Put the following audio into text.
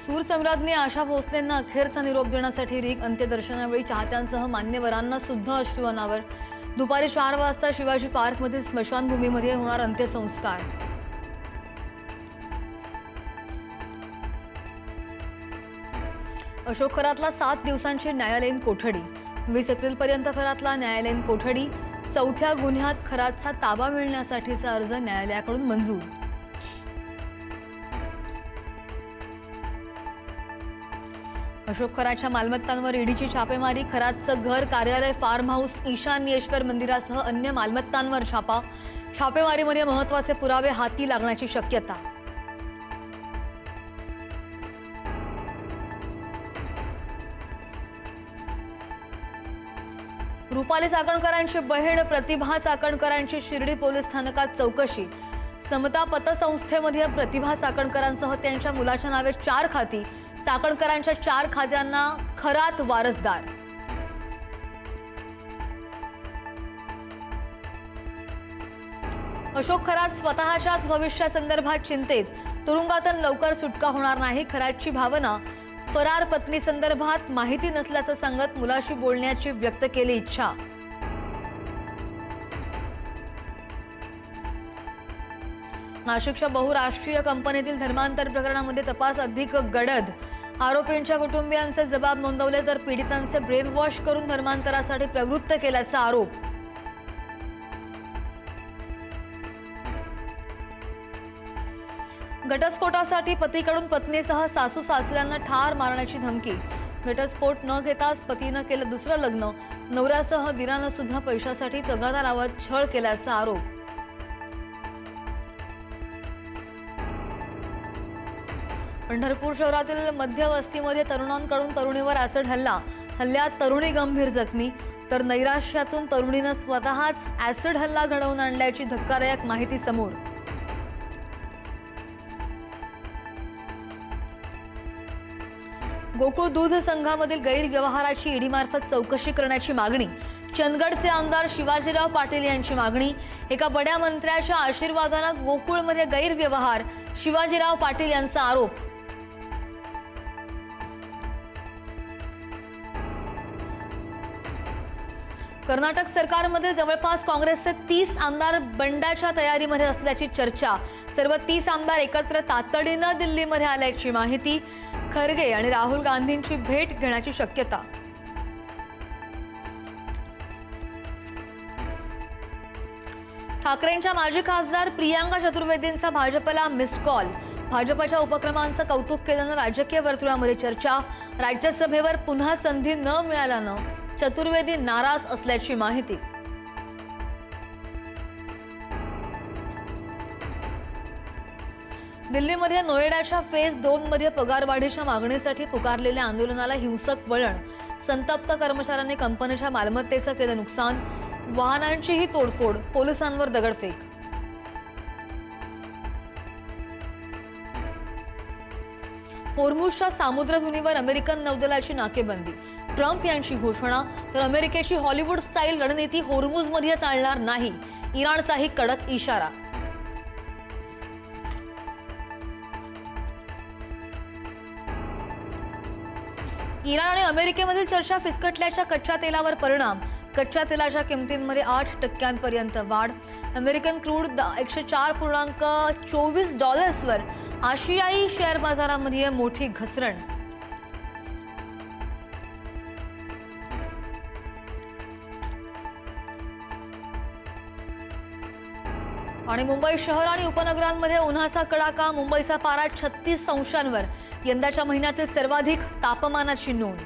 सूरसम्राज्ञी आशा भोसलेंना अखेरचा निरोप देण्यासाठी रीग अंत्यदर्शनावेळी चाहत्यांसह मान्यवरांना सुद्धा अश्रू अनावर। दुपारी 4 वाजता शिवाजी पार्कमधील स्मशानभूमीमध्ये होणार अंत्यसंस्कार। अशोक खरातला 7 दिवसांची न्यायालयीन कोठडी। 20 एप्रिलपर्यंत खरातला न्यायालयीन कोठडी। चौथ्या गुन्ह्यात खरातचा ताबा मिळण्यासाठीचा अर्ज न्यायालयाकडून मंजूर। अशोक खरातच्या मालमत्तांवर ईडीची छापेमारी। खरातचं घर, कार्यालय, फार्म हाऊस, ईशान्येश्वर मंदिरासह अन्य मालमत्तांवर छापा। छापेमारीमध्ये महत्त्वाचे पुरावे हाती लागण्याची शक्यता। रुपाली चाकणकरांची बहीण प्रतिभा चाकणकरांची शिर्डी पोलीस स्थानकात चौकशी। समता पतसंस्थेमध्ये प्रतिभा चाकणकरांसह त्यांच्या मुलाच्या नावे 4 खाती। चाकणकरांच्या 4 खात्यांना खरात वारसदार। अशोक खरात स्वतःच्याच भविष्यासंदर्भात चिंतेत। तुरुंगातून लवकर सुटका होणार नाही। खरातची भावना। फरार पत्नी संदर्भात माहिती नसल्याचं सांगत मुलाशी बोलण्याची व्यक्त केली इच्छा। नाशिकच्या बहुराष्ट्रीय कंपनीतील धर्मांतर प्रकरणामध्ये तपास अधिक गडद। आरोपींच्या कुटुंबियांचे जबाब नोंदवले तर पीडितांचे ब्रेन वॉश करून धर्मांतरासाठी प्रवृत्त केल्याचा आरोप। घटस्फोटासाठी पतीकडून पत्नीसह सासू सासऱ्यांना ठार मारण्याची धमकी। घटस्फोट न घेताच पतीनं केलं दुसरं लग्न। नवऱ्यासह दिरानं सुद्धा पैशासाठी तगादा लावत छळ केल्याचा आरोप। पंढरपूर शहरातील मध्यवस्तीमध्ये तरुणांकडून तरुणीवर ऍसिड हल्ला। हल्ल्यात तरुणी गंभीर जखमी तर नैराश्यातून तरुणीनं स्वतःच ऍसिड हल्ला घडवून आणल्याची धक्कादायक माहिती समोर। गोकुळ दूध संघामधील गैरव्यवहाराची ईडीमार्फत चौकशी करण्याची मागणी। चंदगडचे आमदार शिवाजीराव पाटील यांची मागणी। एका बड्या मंत्र्याच्या आशीर्वादानं गोकुळमध्ये गैरव्यवहार, शिवाजीराव पाटील यांचा आरोप। कर्नाटक सरकारमध्ये जवळपास काँग्रेसचे 30 आमदार बंडाच्या तयारीमध्ये असल्याची चर्चा। सर्व 30 आमदार एकत्र तातडीनं दिल्लीमध्ये आल्याची माहिती। खरगे आणि राहुल गांधींची भेट घेण्याची शक्यता। ठाकरेंच्या माजी खासदार प्रियांका चतुर्वेदींचा भाजपला मिस्ड कॉल। भाजपच्या उपक्रमांचं कौतुक केल्यानं राजकीय वर्तुळामध्ये चर्चा। राज्यसभेवर पुन्हा संधी न मिळाल्यानं चतुर्वेदी नाराज असल्याची माहिती। दिल्लीमध्ये नोएडाच्या फेज 2 मध्ये पगारवाढीच्या मागणीसाठी पुकारलेल्या आंदोलनाला हिंसक वळण। संतप्त कर्मचाऱ्यांनी कंपनीच्या मालमत्तेचं केलं नुकसान। वाहनांचीही तोडफोड, पोलिसांवर दगडफेक। होर्मुझच्या सामुद्रधुनीवर अमेरिकन नौदलाची नाकेबंदी। ट्रम्प यांची घोषणा तर अमेरिकेची हॉलिवूड स्टाईल रणनीती होर्मुझमध्ये चालणार नाही। इराणचाही कडक इशारा। इराण आणि अमेरिकेमधील चर्चा फिसकटल्याच्या कच्च्या तेलावर परिणाम। कच्च्या तेलाच्या किमतींमध्ये 8% वाढ। अमेरिकन क्रूड $104.24 आशियाई शेअर बाजारामध्ये मोठी घसरण। आणि मुंबई शहर आणि उपनगरांमध्ये उन्हाचा कडाका। मुंबईचा पारा 36 अंशांवर। यंदाच्या महिन्यातील सर्वाधिक तापमानाची नोंद।